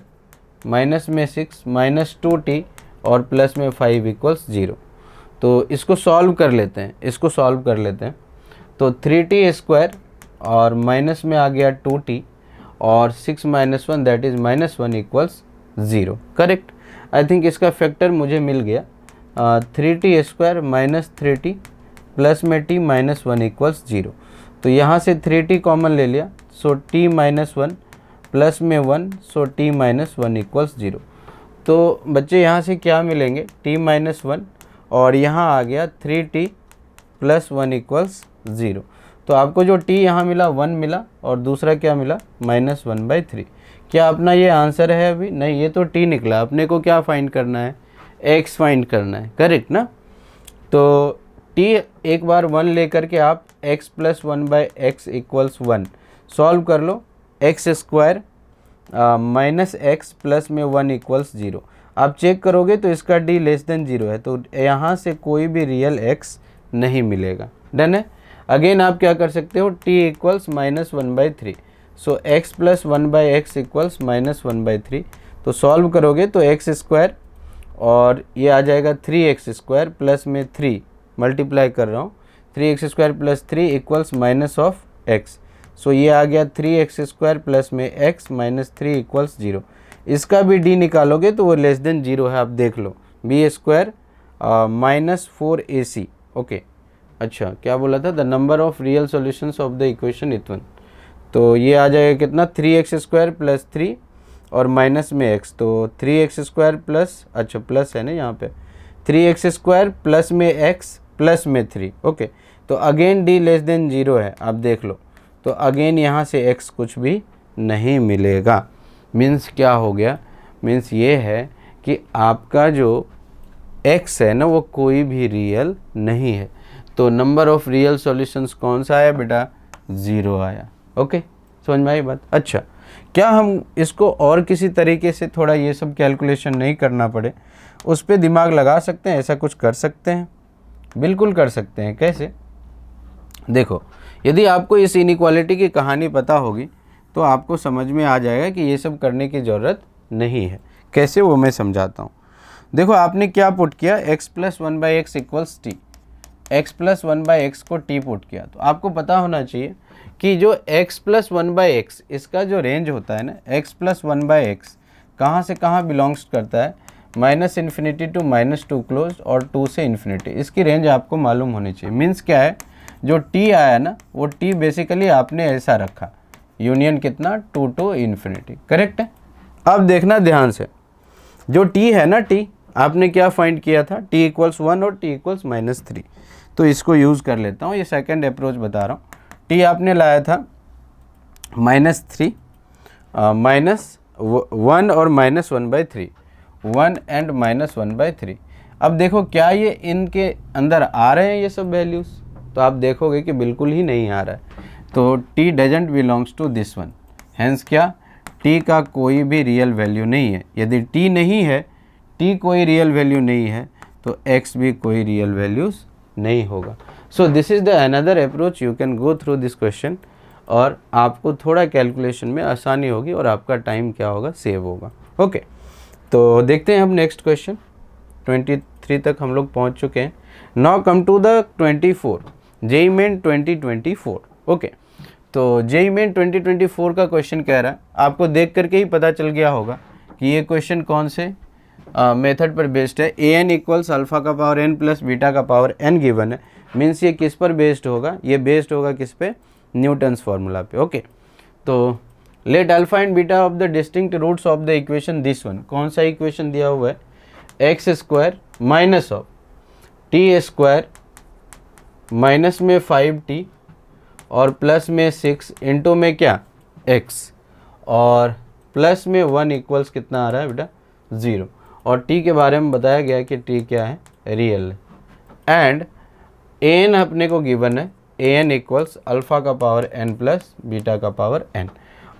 माइनस में 6 माइनस 2t और प्लस में 5 इक्वल्स 0। तो इसको सॉल्व कर लेते हैं, इसको सॉल्व कर लेते हैं। तो 3t स्क्वायर और माइनस में आ गया 2t और 6 minus 1 that is minus 1 equals 0। Correct. I think इसका फैक्टर मुझे मिल गया। 3t square minus 3t plus में t माइनस 1 इक्वल्स 0। तो यहाँ से 3t कॉमन ले लिया, सो t माइनस 1 प्लस में 1, सो t माइनस 1 इक्वल्स 0। तो बच्चे यहाँ से क्या मिलेंगे? t माइनस 1 और यहाँ आ गया 3t प्लस 1 इक्वल्स 0। तो आपको जो t यहाँ मिला 1 मिला और दूसरा क्या मिला? माइनस 1/3। क्या अपना ये आंसर है? अभी नहीं, ये तो t निकला। अपने को क्या फाइंड करना है? x फाइंड करना है। करेक्ट ना? तो t एक बार 1 लेकर के आप x plus 1 by x equals 1 solve कर लो। X square minus x plus में 1 इक्वल्स 0। आप चेक करोगे तो इसका d लेस देन 0 है, तो यहाँ से कोई भी रियल x नहीं मिलेगा। डन है। अगेन आप क्या कर सकते हो? t equals minus 1/3, so x plus 1 by x equals minus 1/3। तो सॉल्व करोगे तो एक्स स्क्वायर और ये आ जाएगा 3x स्क्वायर प्लस में 3 मल्टीप्लाई कर रहा हूँ, 3x square plus 3 equals minus of x। सो ये आ गया 3x स्क्वायर प्लस में x माइनस 3 इक्वल्स 0। इसका भी d निकालोगे तो वो लेस देन 0 है। आप देख लो, b square minus 4ac। Okay, अच्छा क्या बोला था? The number of real solutions of the equation is one. तो ये आ जाएगा कितना? 3x स्क्वायर प्लस 3 और माइनस में x, तो 3x स्क्वायर प्लस, अच्छा प्लस है ना यहाँ पे, 3x स्क्वायर प्लस में x प्लस में 3। ओके, तो अगेन d लेस देन 0 है। आप देख लो, तो अगेन यहाँ से x कुछ भी नहीं मिलेगा। मीन्स क्या हो गया? मीन्स ये है कि आपका जो x है ना वो कोई भी रियल नहीं है। तो नंबर ऑफ रियल सॉल्यूशंस कौन सा आया बेटा? 0 आया। ओके, समझ में आई बात? अच्छा, क्या हम इसको और किसी तरीके से थोड़ा ये सब कैलकुलेशन नहीं करना पड़े, उस पर दिमाग लगा सकते हैं? ऐसा कुछ कर सकते हैं, बिल्कुल कर सकते हैं। कैसे? देखो, यदि आपको इस इनइक्वालिटी की कहानी पता होगी तो आपको समझ में आ जाएगा कि ये सब करने की ज़रूरत नहीं है। कैसे, वो मैं समझाता हूँ। देखो, आपने क्या पुट किया? x plus 1 by x equals T, x plus 1 by x को t पुट किया। तो आपको पता होना चाहिए कि जो x प्लस 1 बाई एक्स, इसका जो रेंज होता है ना, x प्लस 1 बाई एक्स कहाँ से कहाँ बिलोंग्स करता है? Minus infinity to minus 2 close और 2 से इन्फिनिटी। इसकी रेंज आपको मालूम होनी चाहिए। मीन्स क्या है? जो t आया ना वो t बेसिकली आपने ऐसा रखा, यूनियन कितना? 2 टू इन्फिनिटी। करेक्ट है? अब देखना ध्यान से, जो t है ना, t आपने क्या फाइंड किया था? t इक्वल्स 1 और t इक्वल्स माइनस 3। तो इसको यूज़ कर लेता हूँ, ये सेकंड अप्रोच बता रहा हूँ। t आपने लाया था माइनस 3 माइनस 1 और माइनस 1/3, 1 एंड माइनस 1/3। अब देखो क्या ये इनके अंदर आ रहे हैं ये सब वैल्यूज़, तो आप देखोगे कि बिल्कुल ही नहीं आ रहा है। तो t doesn't belongs to this one, hence क्या t का कोई भी रियल वैल्यू नहीं है। यदि t नहीं है, t कोई रियल वैल्यू नहीं है, तो x भी कोई रियल वैल्यूज़ नहीं होगा। सो this is the another approach, you can go through this question, और आपको थोड़ा कैलकुलेशन में आसानी होगी और आपका टाइम क्या होगा, सेव होगा। ओके, तो देखते हैं हम नेक्स्ट क्वेश्चन। 23 तक हम लोग पहुंच चुके हैं। Now come to the 24, JEE main 2024। Okay, तो जेईई मेन 2024 का क्वेश्चन कह रहा है, आपको देख करके ही पता चल गया होगा कि ये क्वेश्चन कौन से मेथड पर बेस्ड है। ए एन इक्वल्स अल्फ़ा का पावर एन प्लस बीटा का पावर एन गिवन है, मीन्स ये किस पर बेस्ड होगा, ये बेस्ड होगा किस पे, न्यूटन्स फार्मूला पे। ओके, तो let alpha and beta of the distinct roots of the equation this one, कौन सा इक्वेशन दिया हुआ है, x square minus of t square minus में 5t और प्लस में 6 इंटू में क्या x और प्लस में 1 इक्वल्स कितना आ रहा है बेटा 0, और t के बारे में बताया गया कि t क्या है, रियल है। एंड an अपने को गिवन है, an इक्वल्स अल्फ़ा का पावर n प्लस बीटा का पावर n,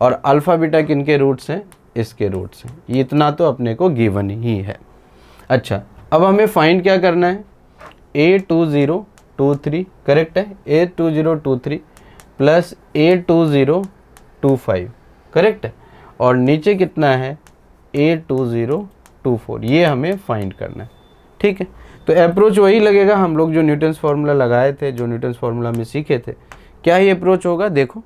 और अल्फ़ा बीटा किनके रूट्स हैं, इसके रूट्स हैं। ये इतना तो अपने को गिवन ही है। अच्छा, अब हमें फाइंड क्या करना है, A2023 करेक्ट है, A2023 प्लस A2025 करेक्ट है, और नीचे कितना है A2024, ये हमें फाइंड करना है। ठीक है, तो अप्रोच वही लगेगा हम लोग जो न्यूटन्स फार्मूला लगाए थे, जो न्यूटन्स फार्मूला में सीखे थे। क्या ही अप्रोच होगा, देखो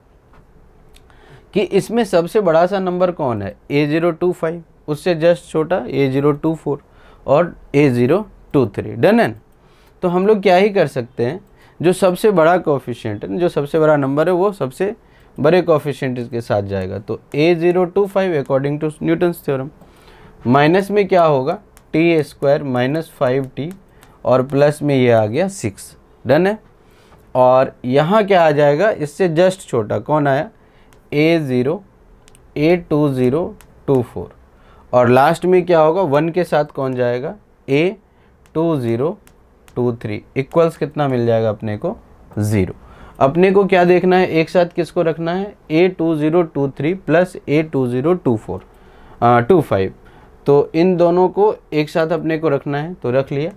कि इसमें सबसे बड़ा सा नंबर कौन है, A025, उससे जस्ट छोटा A024 और A023, डन है। तो हम लोग क्या ही कर सकते हैं, जो सबसे बड़ा कोफिशिएंट है, जो सबसे बड़ा नंबर है, वो सबसे बड़े कोफिशिएंट के साथ जाएगा। तो A025 according to Newton's theorem, minus में क्या होगा, टी स्क्वायर माइनस 5t और प्लस में ये आ गया 6, डन है। और यहाँ क्या आ जाएगा, इससे जस्ट छोटा कौन आया, A2024, और लास्ट में क्या होगा, 1 के साथ कौन जाएगा, A2023 इक्वल्स कितना मिल जाएगा अपने को, 0। अपने को क्या देखना है, एक साथ किसको रखना है, A2023 प्लस A2024 तो इन दोनों को एक साथ अपने को रखना है, तो रख लिया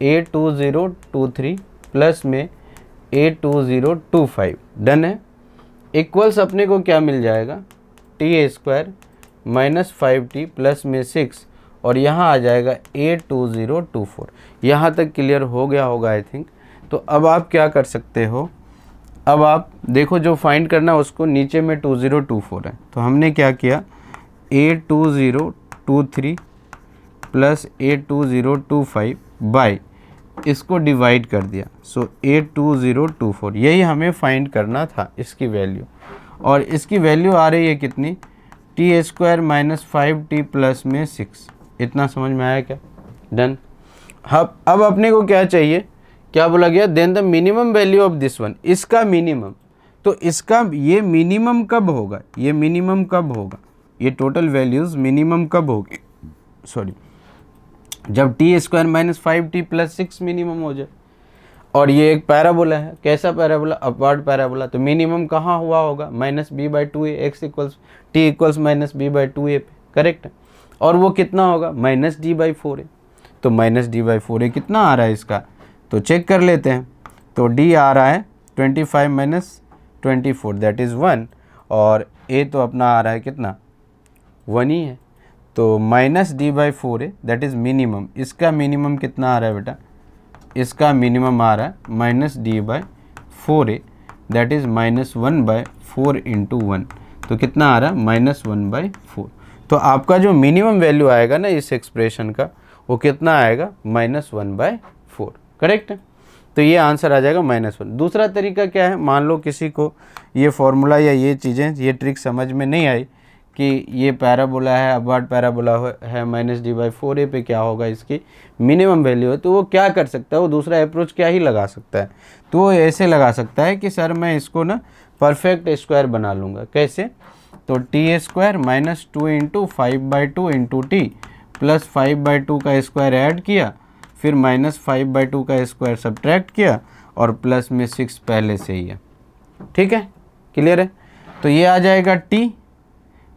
A2023 प्लस में A2025, डन है। इक्वल्स अपने को क्या मिल जाएगा, T square minus 5t plus में 6, और यहाँ आ जाएगा A2024। यहाँ तक क्लियर हो गया होगा आई थिंक। तो अब आप क्या कर सकते हो, अब आप देखो जो फाइंड करना है उसको, नीचे में 2024 है, तो हमने क्या किया, A2023 प्लस A2025 बाई इसको डिवाइड कर दिया, सो A2024, यही हमें फाइंड करना था इसकी वैल्यू, और इसकी वैल्यू आ रही है कितनी, T square minus 5t plus में 6। इतना समझ में आया क्या, डन। अब अपने को क्या चाहिए, क्या बोला गया, then the minimum value of this one, इसका मिनिमम। तो इसका ये मिनिमम कब होगा, ये मिनिमम कब होगा, ये टोटल वैल्यूज़ मिनिमम कब होगी, सॉरी, जब t square minus 5t plus 6 minimum हो जाए। और ये एक पैराबोला है, कैसा पैराबोला, अपवर्ड पैराबोला, तो मिनिमम कहाँ हुआ होगा, minus b by 2a, x equals t equals minus b by 2a पे, करेक्ट है। और वो कितना होगा, माइनस डी बाई 4a, तो माइनस डी बाई 4a कितना आ रहा है इसका, तो चेक कर लेते हैं। तो डी आ रहा है 25 माइनस 24 दैट इज़ 1, और a तो अपना आ रहा है कितना, 1 ही है, तो minus D by 4a that is minimum. इसका मिनिमम कितना आ रहा है बेटा, इसका मिनिमम आ रहा है minus D by 4a that is minus 1 by 4 into 1, तो कितना आ रहा है, माइनस 1 बाई 4। तो आपका जो मिनिमम वैल्यू आएगा ना इस एक्सप्रेशन का, वो कितना आएगा, माइनस 1 बाई 4, करेक्ट है। तो ये आंसर आ जाएगा -1। दूसरा तरीका क्या है, मान लो किसी को ये फॉर्मूला या ये चीज़ें, ये ट्रिक समझ में नहीं आई कि ये पैराबोला है, अपवर्ड पैराबोला है, माइनस डी बाई 4a पे क्या होगा, इसकी मिनिमम वैल्यू है, तो वो क्या कर सकता है, वो दूसरा अप्रोच क्या ही लगा सकता है। तो वो ऐसे लगा सकता है कि सर मैं इसको ना परफेक्ट स्क्वायर बना लूँगा। कैसे, तो T square minus 2 into 5/2 into T plus 5/2 का स्क्वायर ऐड किया, फिर -5/2 का स्क्वायर सब्ट्रैक्ट किया और प्लस में 6 पहले से ही है। ठीक है, क्लियर है। तो ये आ जाएगा t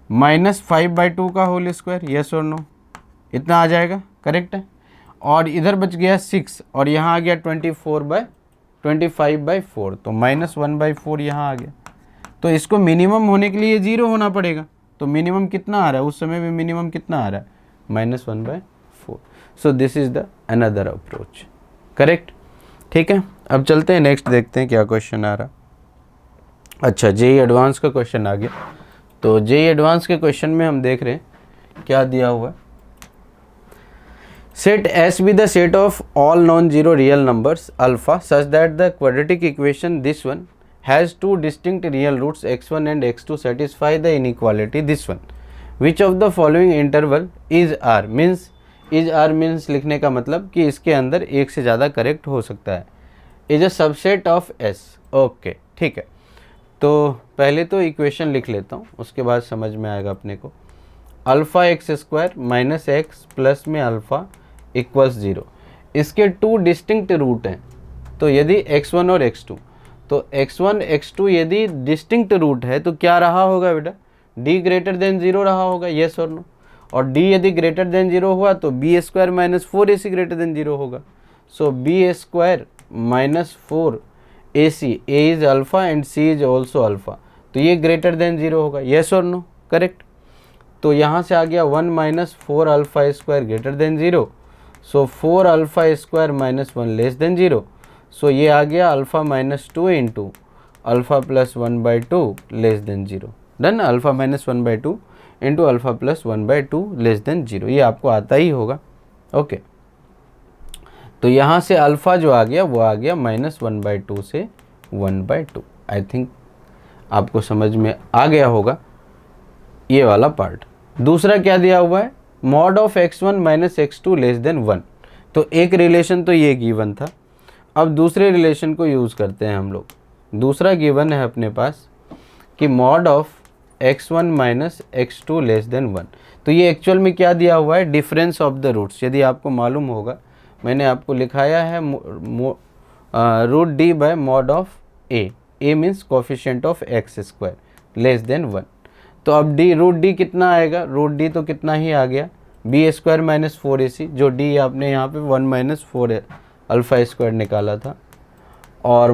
-5/2 का होल स्क्वायर, यस और नो, इतना आ जाएगा, करेक्ट है। और इधर बच गया 6 और यहाँ आ गया 25/4, तो -1/4 यहाँ आ गया। तो इसको मिनिमम होने के लिए 0 होना पड़ेगा। तो मिनिमम कितना आ रहा है, उस समय में मिनिमम कितना आ रहा है, -1/4। So this is the another approach, correct. ठीक है, अब चलते हैं नेक्स्ट, देखते हैं क्या क्वेश्चन आ रहा। अच्छा, जेईई एडवांस का क्वेश्चन आ गया। तो जेईई एडवांस के क्वेश्चन में हम देख रहे हैं क्या दिया हुआ है। Set S be the set of all non-zero real numbers alpha such that the quadratic equation this one has two distinct real roots x1 and x2 satisfy the inequality this one. Which of the following interval is R? means लिखने का मतलब कि इसके अंदर एक से ज़्यादा correct हो सकता है। Is a subset of S. Okay, ठीक है। तो पहले तो इक्वेशन लिख लेता हूँ, उसके बाद समझ में आएगा अपने को। Alpha x square minus x plus में अल्फ़ा इक्वल्स 0, इसके टू डिस्टिंक्ट रूट हैं। तो यदि x1 और x2, तो x1 x2 यदि डिस्टिंक्ट रूट है तो क्या रहा होगा बेटा, d ग्रेटर देन 0 रहा होगा, येस और नो। और d यदि ग्रेटर देन 0 हुआ तो B square minus 4ac greater than 0 होगा। So B square minus 4ac, a is alpha and c is also alpha, तो ये ग्रेटर देन 0 होगा, येस और नो, करेक्ट। तो यहाँ से आ गया 1 minus 4 alpha square greater than 0, सो 4 alpha square minus 1 less than 0। सो ये आ गया alpha minus 2 into alpha plus 1/2 less than 0। Done, alpha minus 1/2 into alpha plus 1/2 less than 0, ये आपको आता ही होगा। ओके, तो यहाँ से अल्फ़ा जो आ गया वो आ गया -1/2 से 1/2। आई थिंक आपको समझ में आ गया होगा ये वाला पार्ट। दूसरा क्या दिया हुआ है, mod of x1 minus x2 less than 1। तो एक रिलेशन तो ये गिवन था, अब दूसरे रिलेशन को यूज़ करते हैं हम लोग। दूसरा गिवन है अपने पास कि mod of x1 minus x2 less than 1। तो ये एक्चुअल में क्या दिया हुआ है, डिफरेंस ऑफ द रूट्स। यदि आपको मालूम होगा, मैंने आपको लिखाया है root d by mod of a means coefficient of x square less than 1। तो अब रूट डी कितना आएगा, रूट डी तो कितना ही आ गया, बी स्क्वायर माइनस 4ac, जो डी आपने यहाँ पे 1 माइनस 4 अल्फ़ा स्क्वायर निकाला था। और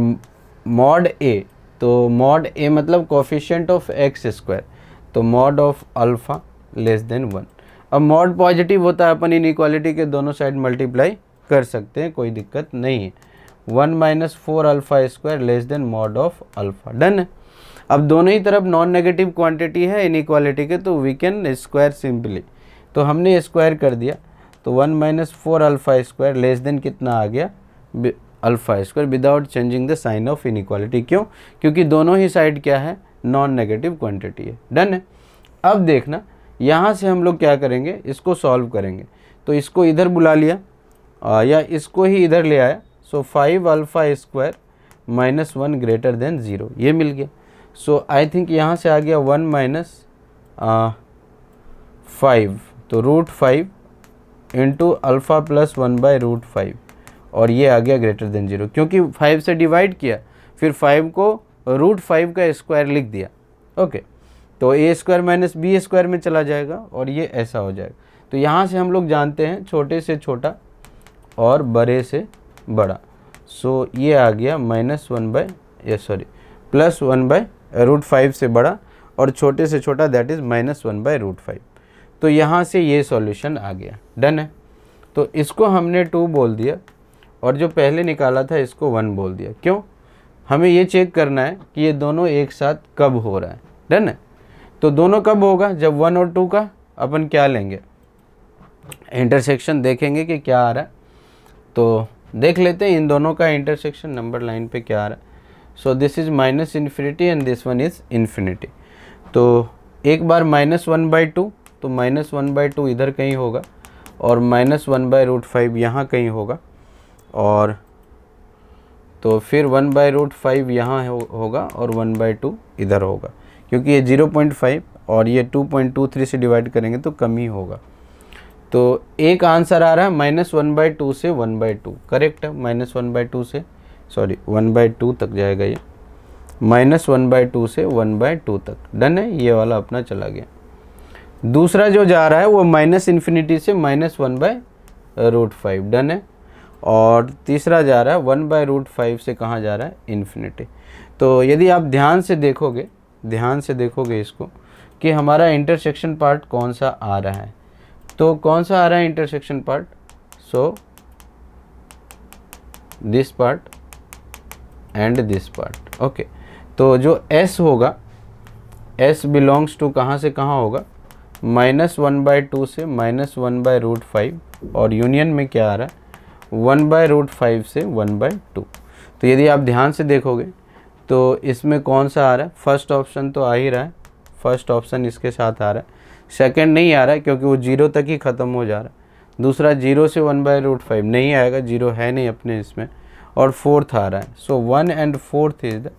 मॉड ए, तो मॉड ए मतलब कोफिशिएंट ऑफ एक्स स्क्वायर, तो mod of alpha less than 1। अब मॉड पॉजिटिव होता है, अपन इनइक्वालिटी के दोनों साइड मल्टीप्लाई कर सकते हैं, कोई दिक्कत नहीं है। 1 minus 4 alpha square less then mod of alpha, done है। अब दोनों ही तरफ नॉन नेगेटिव क्वांटिटी है इनइक्वालिटी के, तो वी कैन स्क्वायर सिंपली। तो हमने स्क्वायर कर दिया, तो 1 minus 4 alpha square less than कितना आ गया, alpha square, without changing the sign of inequality. क्यों, क्योंकि दोनों ही साइड क्या है, नॉन नेगेटिव क्वांटिटी है, डन है। अब देखना यहाँ से हम लोग क्या करेंगे, इसको सॉल्व करेंगे। तो इसको इधर बुला लिया या इसको ही इधर ले आया। सो 5 alpha square minus 1 greater than 0, ये मिल गया। सो आई थिंक यहाँ से आ गया 1 माइनस 5, तो रूट 5 इंटू अल्फ़ा प्लस 1/√5, और ये आ गया ग्रेटर देन 0, क्योंकि 5 से डिवाइड किया, फिर 5 को √5 का स्क्वायर लिख दिया। ओके, तो a square minus b square में चला जाएगा और ये ऐसा हो जाएगा। तो यहाँ से हम लोग जानते हैं छोटे से छोटा और बड़े से बड़ा। सो ये आ गया प्लस 1/√5 से बड़ा और छोटे से छोटा, दैट इज़ -1/√5। तो यहाँ से ये सॉल्यूशन आ गया, डन है। तो इसको हमने 2 बोल दिया और जो पहले निकाला था इसको 1 बोल दिया। क्यों, हमें ये चेक करना है कि ये दोनों एक साथ कब हो रहा है, डन है। तो दोनों कब होगा, जब 1 और 2 का अपन क्या लेंगे, इंटरसेक्शन देखेंगे कि क्या आ रहा है। तो देख लेते हैं इन दोनों का इंटरसेक्शन नंबर लाइन पे क्या आ रहा है। So this is -∞ and this one is ∞। तो एक बार -1/2, तो -1/2 इधर कहीं होगा और -1/√5 यहाँ कहीं होगा, और तो फिर 1/√5 यहाँ होगा और 1/2 इधर होगा, क्योंकि ये 0.5 और ये 2.23 से डिवाइड करेंगे तो कम ही होगा। तो एक आंसर आ रहा है -1/2 से 1/2, करेक्ट है। -1/2 से सॉरी 1/2 तक जाएगा ये, -1/2 से 1/2 तक, डन है। ये वाला अपना चला गया। दूसरा जो जा रहा है वो -∞ से -1/√5, डन है। और तीसरा जा रहा है 1/√5 से कहाँ जा रहा है, इन्फिनिटी। तो यदि आप ध्यान से देखोगे इसको कि हमारा इंटरसेक्शन पार्ट कौन सा आ रहा है, तो कौन सा आ रहा है intersection part, so this part and this part, okay. तो जो S होगा, S बिलोंग्स टू कहाँ से कहाँ होगा, -1/2 से -1/√5, और यूनियन में क्या आ रहा है, 1/√5 से 1/2। तो यदि आप ध्यान से देखोगे तो इसमें कौन सा आ रहा है, फर्स्ट ऑप्शन तो आ ही रहा है, फर्स्ट ऑप्शन इसके साथ आ रहा है। सेकंड नहीं आ रहा है क्योंकि वो 0 तक ही ख़त्म हो जा रहा है। दूसरा 0 से 1/√5 नहीं आएगा, 0 है नहीं अपने इसमें। और फोर्थ आ रहा है, so 1 and 4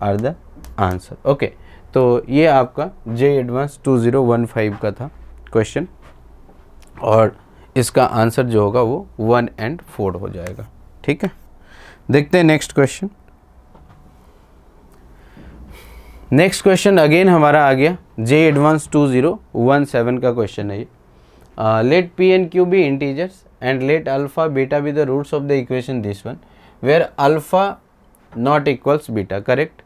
are the answer, okay. तो ये आपका JEE Advanced 2015 का था क्वेश्चन, और इसका आंसर जो होगा वो 1 एंड 4 हो जाएगा, ठीक है। देखते हैं next question. Next question again हमारा आ गया JEE Advanced 2017 का क्वेश्चन है ये। Let P and Q be integers and let alpha beta be the roots of the equation this one where alpha not equals beta, correct?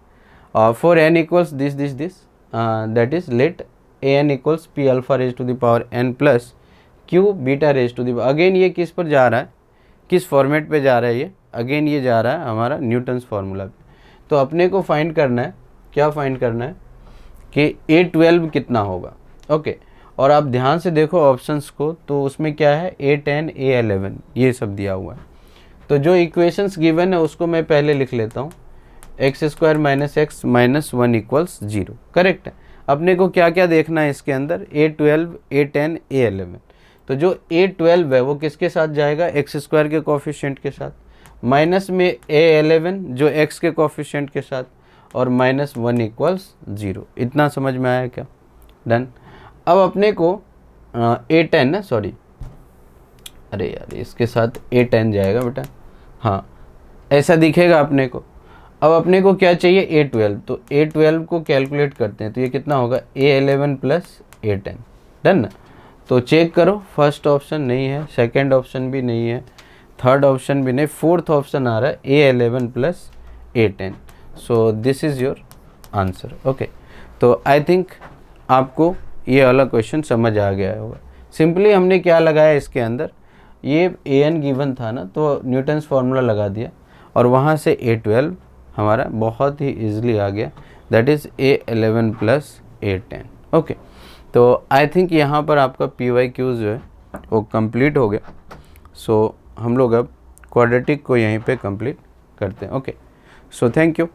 For n equals this that is let an equals P alpha raised to the power n plus Q beta raised to the power। Again ये किस पर जा रहा है, किस format पे जा रहा है ये, अगेन ये जा रहा है हमारा न्यूटन्स फार्मूला पे। तो अपने को फाइंड करना है, क्या फाइंड करना है कि A12 कितना होगा, ओके। और आप ध्यान से देखो ऑप्शंस को, तो उसमें क्या है, A10 A11 ये सब दिया हुआ है। तो जो इक्वेशंस गिवन है उसको मैं पहले लिख लेता हूँ, x² - x - 1 = 0, करेक्ट है। अपने को क्या क्या देखना है इसके अंदर, A12 A10 A11। तो जो A12 है वो किसके साथ जाएगा, x² के कोफिशिएंट के साथ, माइनस में A11 जो x के कोफिशिएंट के साथ, और -1 = 0। इतना समझ में आया क्या, डन। अब अपने को A10 ना, सॉरी अरे यार इसके साथ A10 जाएगा बेटा, हाँ ऐसा दिखेगा अपने को। अब अपने को क्या चाहिए, A12, तो A12 को कैलकुलेट करते हैं, तो ये कितना होगा, A11 + A10, डन ना। तो चेक करो, फर्स्ट ऑप्शन नहीं है, सेकंड ऑप्शन भी नहीं है, थर्ड ऑप्शन भी नहीं, फोर्थ ऑप्शन आ रहा है A11 + A10। So this is your answer, okay. तो आई थिंक आपको ये वाला क्वेश्चन समझ आ गया होगा। सिंपली हमने क्या लगाया इसके अंदर, ये an गिवन था ना, तो न्यूटन्स फार्मूला लगा दिया, और वहाँ से A12 हमारा बहुत ही ईजिली आ गया, that is A11 + A10, okay. तो आई थिंक यहाँ पर आपका PYQ जो है वो कंप्लीट हो गया। सो हम लोग अब क्वाड्रेटिक को यहीं पे कंप्लीट करते हैं, ओके। So thank you.